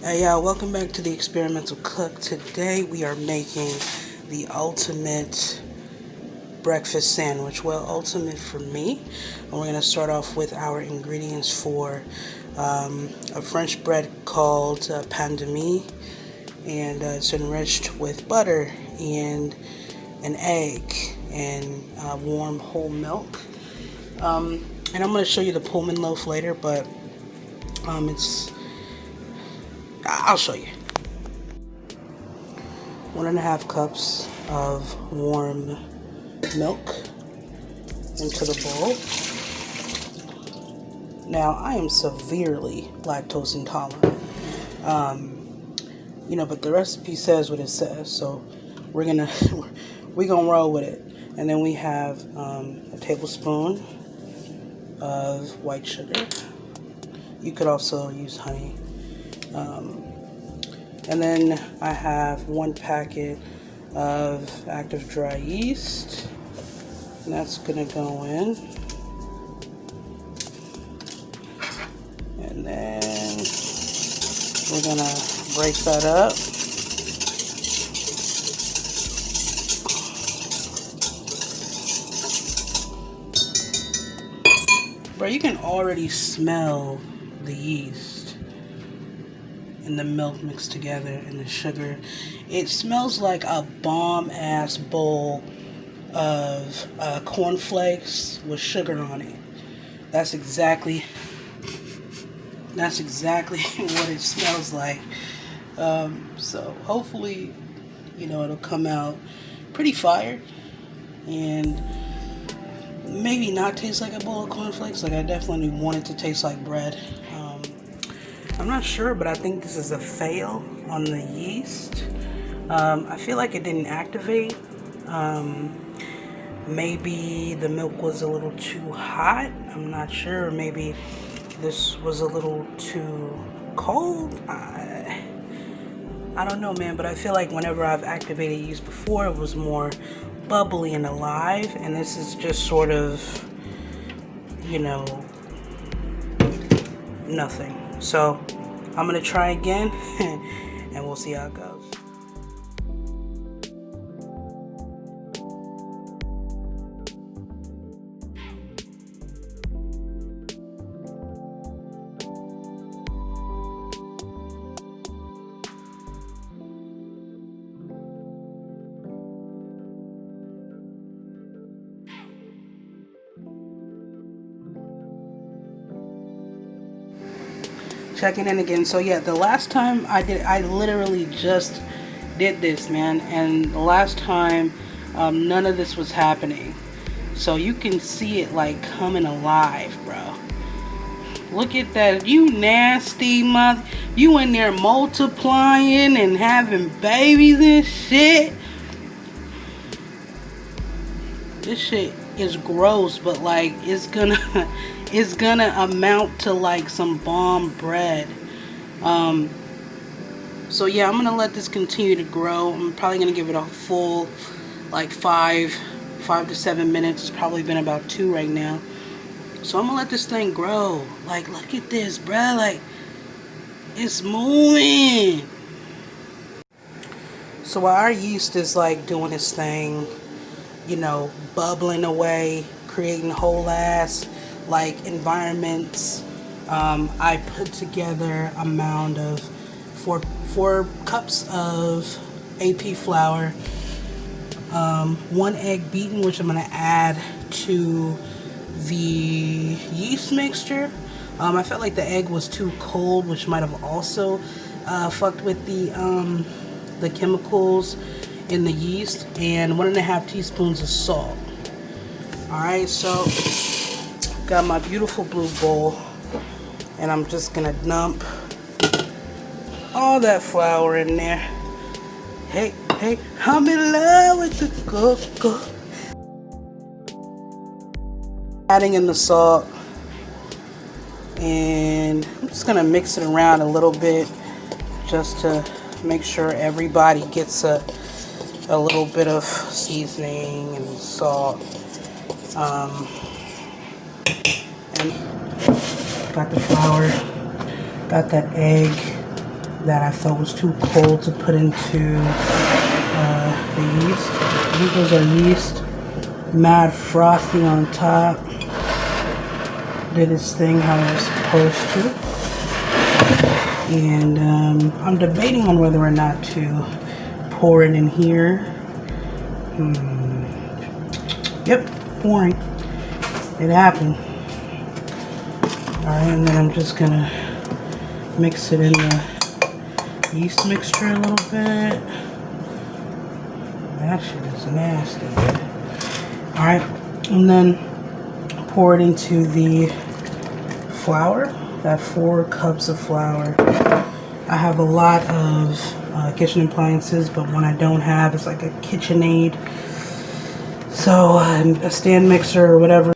Hey y'all, welcome back to the Experimental Cook. Today we are making the ultimate breakfast sandwich. Well, ultimate for me. And we're going to start off with our ingredients for a French bread called pain de mie. And it's enriched with butter and an egg and warm whole milk. And I'm going to show you the Pullman loaf later, but I'll show you. 1.5 cups of warm milk into the bowl. Now, I am severely lactose intolerant. But the recipe says what it says, so we're gonna roll with it. And then we have a tablespoon of white sugar. You could also use honey. And then I have 1 packet of active dry yeast, and that's gonna go in. And then we're gonna break that up. Bro, you can already smell the yeast and the milk mixed together and the sugar. It smells like a bomb-ass bowl of cornflakes with sugar on it. That's exactly what it smells like. So hopefully, it'll come out pretty fire and maybe not taste like a bowl of cornflakes. Like, I definitely want it to taste like bread. I'm not sure, but I think this is a fail on the yeast. I feel like it didn't activate. Maybe the milk was a little too hot. I'm not sure. Maybe this was a little too cold. I don't know, man, but I feel like whenever I've activated yeast before, it was more bubbly and alive, and this is just sort of, nothing. So I'm gonna try again and we'll see how it goes. Checking in again. So yeah, the last time I literally just did this, man, and the last time none of this was happening. So you can see it like coming alive, bro. Look at that. You nasty mother. You in there multiplying and having babies and shit. This shit is gross, but like it's gonna amount to like some bomb bread. So yeah, I'm gonna let this continue to grow. I'm probably gonna give it a full like 5 to 7 minutes. It's probably been about 2 right now. So I'm gonna let this thing grow. Like, look at this, bruh. Like, it's moving. So while our yeast is like doing its thing, bubbling away, creating whole ass like environments, I put together a mound of 4 cups of AP flour, 1 egg beaten, which I'm gonna add to the yeast mixture. I felt like the egg was too cold, which might have also fucked with the chemicals in the yeast, and 1.5 teaspoons of salt. Alright, so got my beautiful blue bowl, and I'm just gonna dump all that flour in there. Hey, I'm in love with the cocoa. Adding in the salt, and I'm just gonna mix it around a little bit just to make sure everybody gets a little bit of seasoning and salt. And got the flour, got that egg that I felt was too cold to put into the yeast. I think those are yeast. Mad frothy on top. Did its thing how it was supposed to. And I'm debating on whether or not to pour it in here. Yep, pouring. It happened. Alright, and then I'm just gonna mix it in the yeast mixture a little bit. That shit is nasty. Alright, and then pour it into the flour. That 4 cups of flour. I have a lot of kitchen appliances, but one I don't have is like a KitchenAid. So a stand mixer or whatever.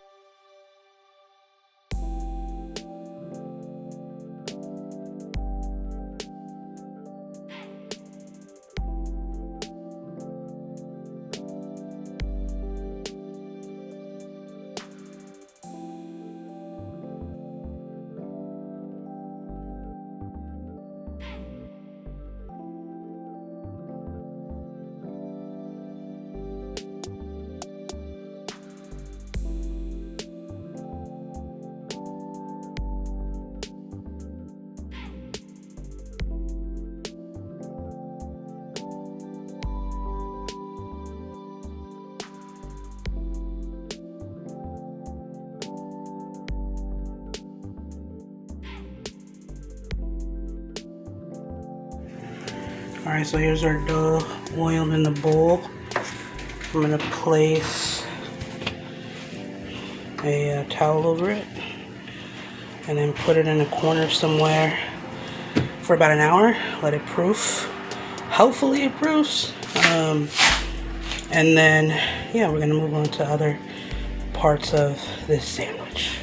Alright, so here's our dough oiled in the bowl. I'm going to place a towel over it and then put it in a corner somewhere for about an hour. Let it proof. Hopefully it proofs. And then, yeah, we're going to move on to other parts of this sandwich.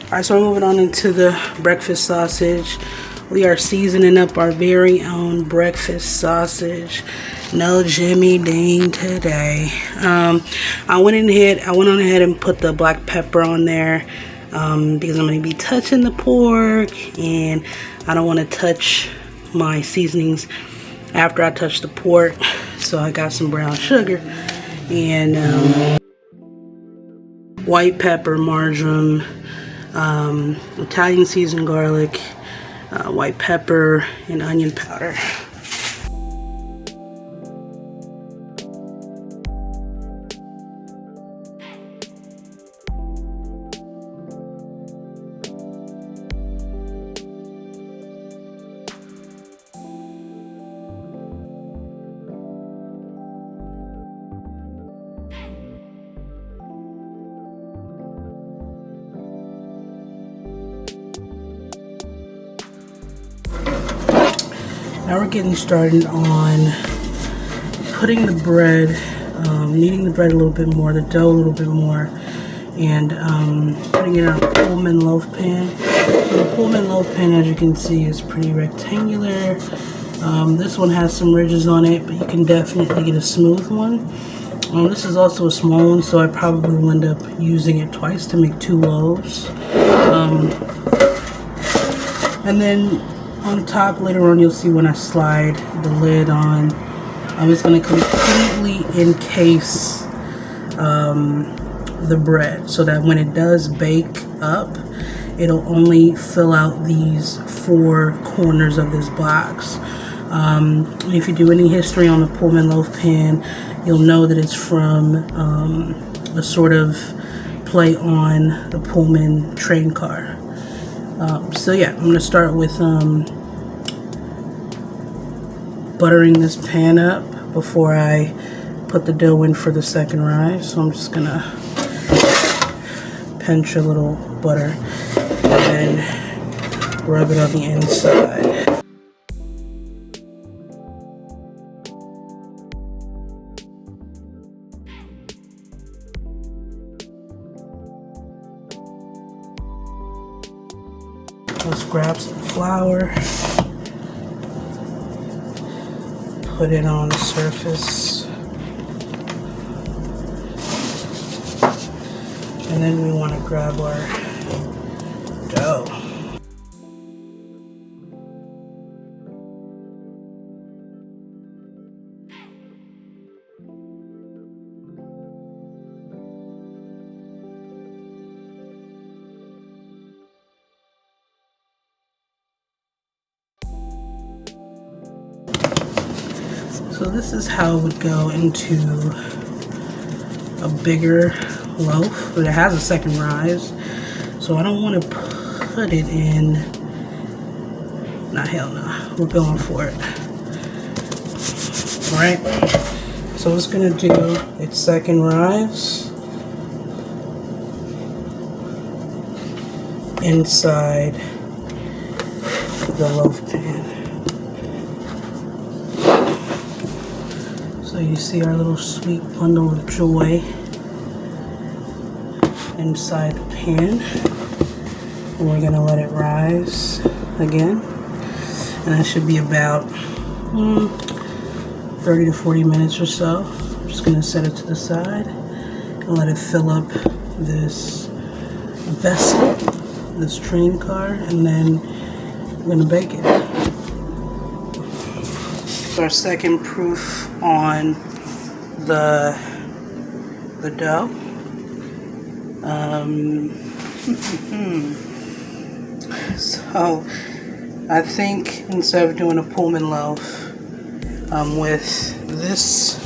Alright, so we're moving on into the breakfast sausage. We are seasoning up our very own breakfast sausage. No Jimmy Dean today. I went on ahead and put the black pepper on there because I'm going to be touching the pork, and I don't want to touch my seasonings after I touch the pork. So I got some brown sugar and white pepper, marjoram, Italian seasoned garlic, white pepper, and onion powder. Now we're getting started on putting the bread, kneading the bread a little bit more, the dough a little bit more, and putting it in a Pullman loaf pan. So the Pullman loaf pan, as you can see, is pretty rectangular. This one has some ridges on it, but you can definitely get a smooth one. This is also a small one, so I probably will end up using it twice to make 2 loaves. And then on top, later on, you'll see when I slide the lid on, it's going to completely encase the bread so that when it does bake up, it'll only fill out these 4 corners of this box. If you do any history on the Pullman loaf pan, you'll know that it's from a sort of play on the Pullman train car. So yeah, I'm going to start with buttering this pan up before I put the dough in for the second rise. So I'm just going to pinch a little butter and then rub it on the inside. Let's grab some flour, put it on the surface, and then we want to grab our dough. So this is how it would go into a bigger loaf, but it has a second rise. So I don't want to put it in. Nah, hell no. We're going for it. Alright. So it's going to do its second rise inside the loaf pan. So you see our little sweet bundle of joy inside the pan. And we're going to let it rise again. And that should be about 30 to 40 minutes or so. I'm just going to set it to the side and let it fill up this vessel, this train car, and then I'm going to bake it. Our second proof on the dough. So I think instead of doing a Pullman loaf with this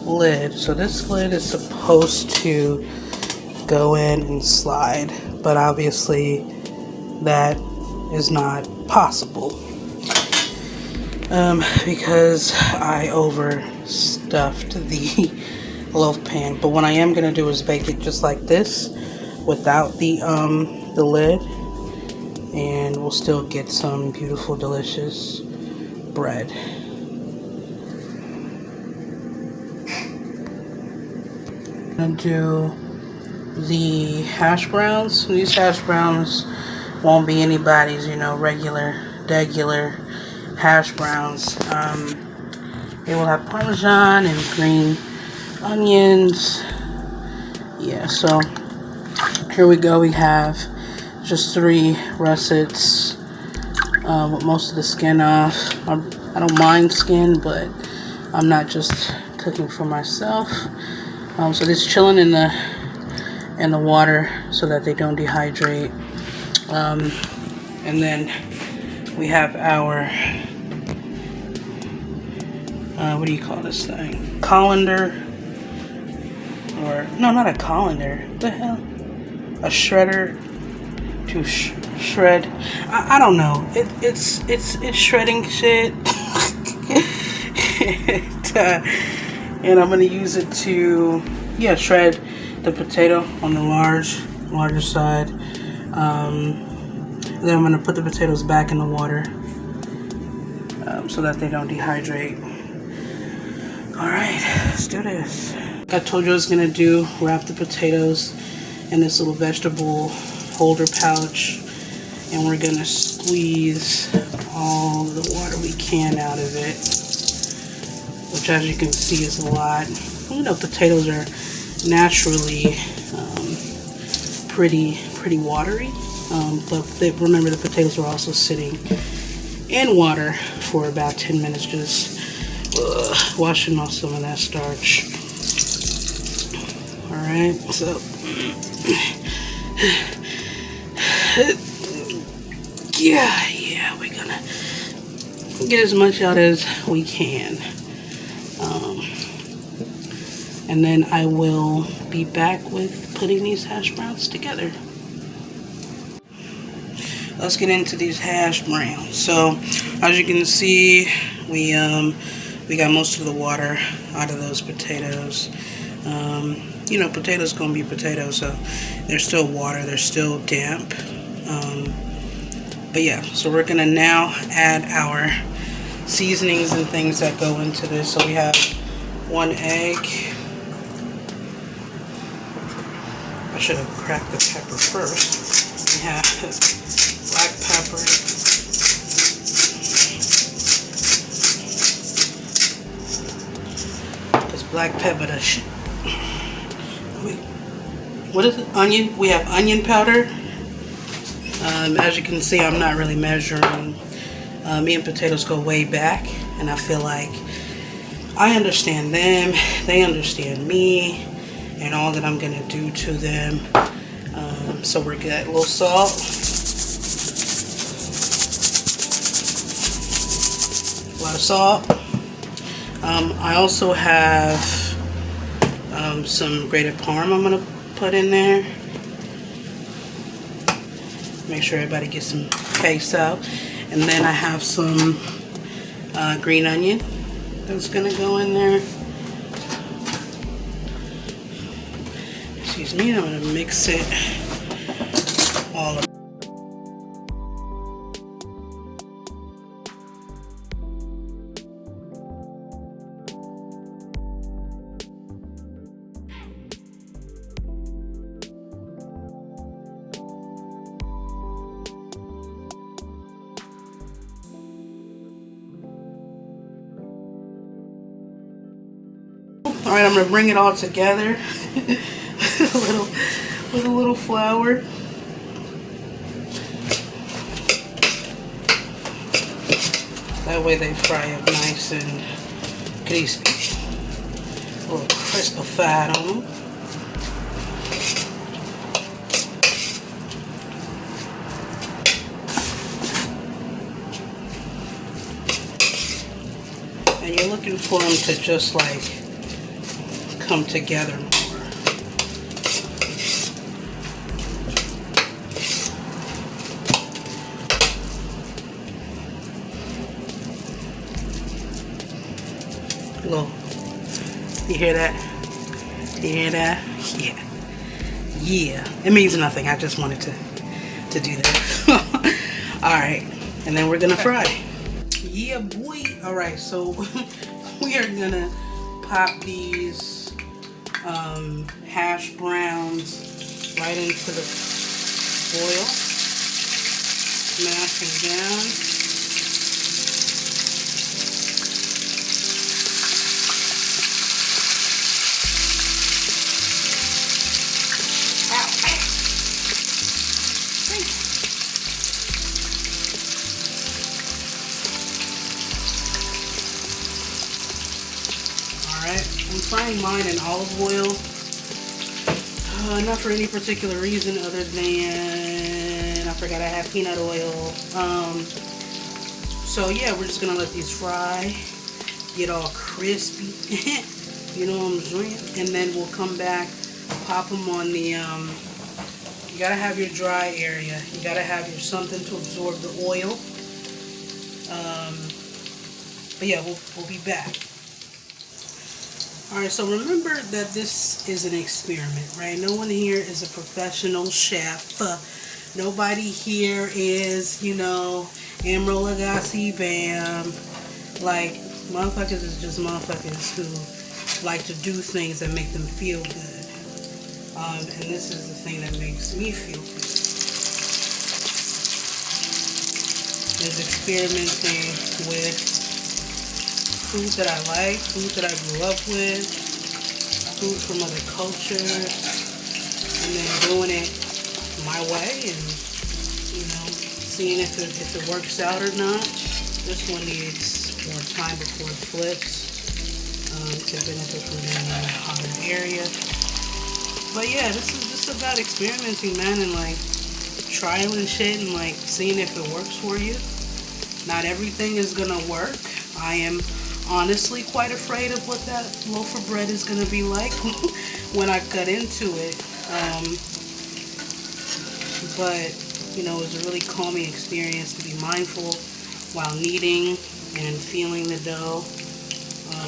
lid, so this lid is supposed to go in and slide, but obviously that is not possible. Because I overstuffed the loaf pan. But what I am gonna do is bake it just like this, without the lid, and we'll still get some beautiful, delicious bread. I'm gonna do the hash browns. These hash browns won't be anybody's, regular hash browns. They will have Parmesan and green onions. Yeah, so here we go. We have just 3 russets with most of the skin off. I don't mind skin, but I'm not just cooking for myself. So this chilling in the water so that they don't dehydrate. And then we have our what do you call this thing? Colander, or no, not a colander. What the hell? A shredder to shred. I don't know. It's shredding shit. And I'm gonna use it to shred the potato on the larger side. Then I'm gonna put the potatoes back in the water so that they don't dehydrate. Alright, let's do this. I told you I was gonna wrap the potatoes in this little vegetable holder pouch, and we're gonna squeeze all the water we can out of it, which, as you can see, is a lot. Potatoes are naturally pretty watery, but remember, the potatoes are also sitting in water for about 10 minutes, just washing off some of that starch. Alright, so yeah, we're gonna get as much out as we can. And then I will be back with putting these hash browns together. Let's get into these hash browns. So, as you can see, we got most of the water out of those potatoes. Potatoes gonna be potatoes, so there's still water, they're still damp. But yeah, so we're gonna now add our seasonings and things that go into this. So we have 1 egg. I should have cracked the pepper first. We have black pepper. Because black pepper does shit. What is it? Onion. We have onion powder. As you can see, I'm not really measuring. Me and potatoes go way back, and I feel like I understand them, they understand me, and all that I'm gonna do to them. So we're good. A little salt. A lot of salt. I also have some grated parm I'm going to put in there. Make sure everybody gets some queso. And then I have some green onion that's going to go in there. Excuse me, I'm going to mix it all up. Alright, I'm going to bring it all together with a little flour. That way they fry up nice and crispy. A little crispified on them. And you're looking for them to just like come together more. Look, you hear that? You hear that? Yeah. Yeah. It means nothing. I just wanted to do that. Alright. And then we're gonna fry. Yeah, boy. Alright, so we are gonna pop these hash browns right into the oil. Smash them down. I'm frying mine in olive oil, not for any particular reason other than I forgot I have peanut oil. So yeah, we're just gonna let these fry, get all crispy, you know what I'm saying? And then we'll come back, pop them on the, you gotta have your dry area, you gotta have your something to absorb the oil. But yeah, we'll be back. Alright, so remember that this is an experiment, right? No one here is a professional chef. Nobody here is, you know, Emerald Lagasse Bam. Like, motherfuckers is just motherfuckers who like to do things that make them feel good. And this is the thing that makes me feel good. Is experimenting with food that I like, food that I grew up with, food from other cultures, and then doing it my way and, you know, seeing if it works out or not. This one needs more time before it flips to benefit from being in a hotter area. But yeah, this is just about experimenting, man, and like trialing shit and like seeing if it works for you. Not everything is gonna work. I am honestly quite afraid of what that loaf of bread is going to be like when I cut into it. But, you know, it was a really calming experience to be mindful while kneading and feeling the dough.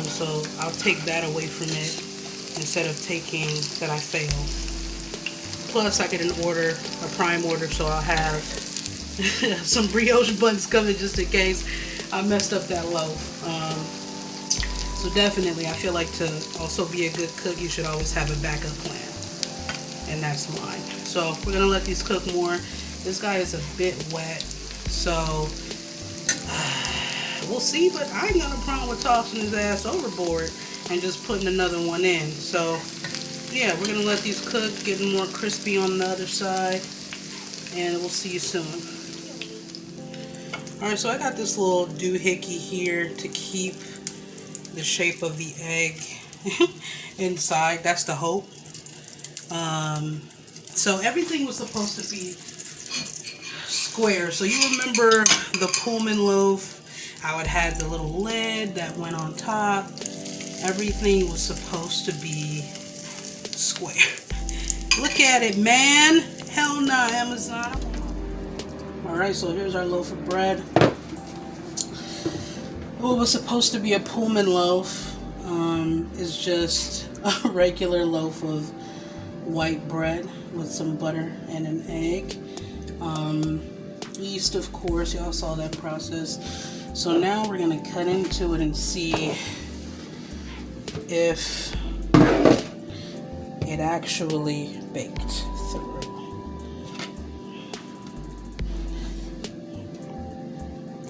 So I'll take that away from it instead of taking that I failed. Plus, I get an order, a prime order, so I'll have some brioche buns coming just in case I messed up that loaf. So definitely, I feel like to also be a good cook, you should always have a backup plan. And that's mine. So we're going to let these cook more. This guy is a bit wet, so we'll see. But I ain't got no problem with tossing his ass overboard and just putting another one in. So yeah, we're going to let these cook, getting more crispy on the other side. And we'll see you soon. Alright, so I got this little doohickey here to keep the shape of the egg inside. That's the hope. So everything was supposed to be square. So you remember the Pullman loaf, how it had the little lid that went on top. Everything was supposed to be square. Look at it, man. Hell no, Amazon. Alright, so here's our loaf of bread. What was supposed to be a Pullman loaf is just a regular loaf of white bread with some butter and an egg. Yeast, of course, y'all saw that process. So now we're gonna cut into it and see if it actually baked through.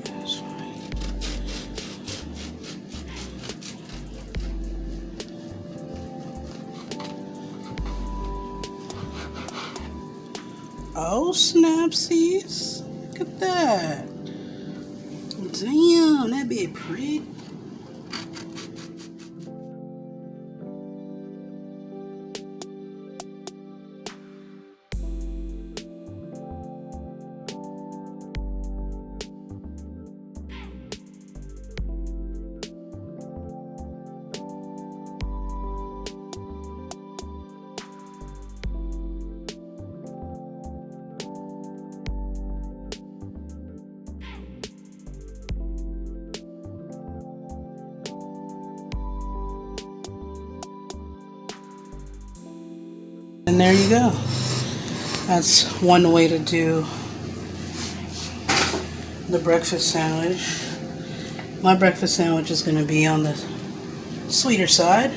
That's fine. Oh, snapsies. Look at that. Damn, that be pretty. And there you go. That's one way to do the breakfast sandwich. My breakfast sandwich is going to be on the sweeter side.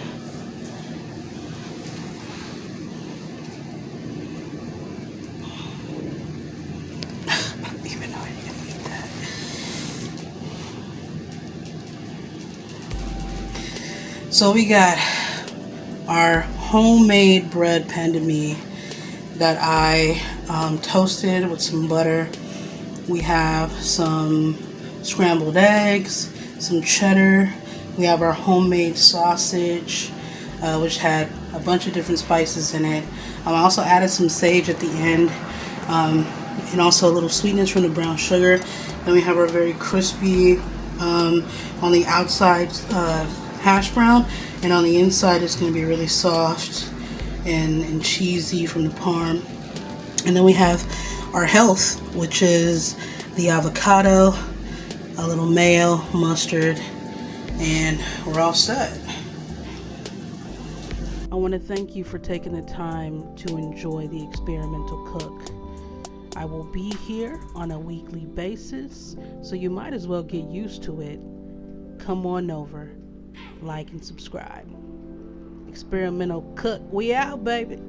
I don't even know how you're going to eat that. So we got our homemade bread pan de mie that I toasted with some butter. We have some scrambled eggs, some cheddar. We have our homemade sausage, which had a bunch of different spices in it. I also added some sage at the end, and also a little sweetness from the brown sugar. Then we have our very crispy, on the outside, hash brown, and on the inside it's going to be really soft and cheesy from the parm. And then we have our health, which is the avocado, a little mayo, mustard, and we're all set. I want to thank you for taking the time to enjoy the experimental cook. I will be here on a weekly basis, so you might as well get used to it. Come on over, like and subscribe. Experimental cook, we out, baby.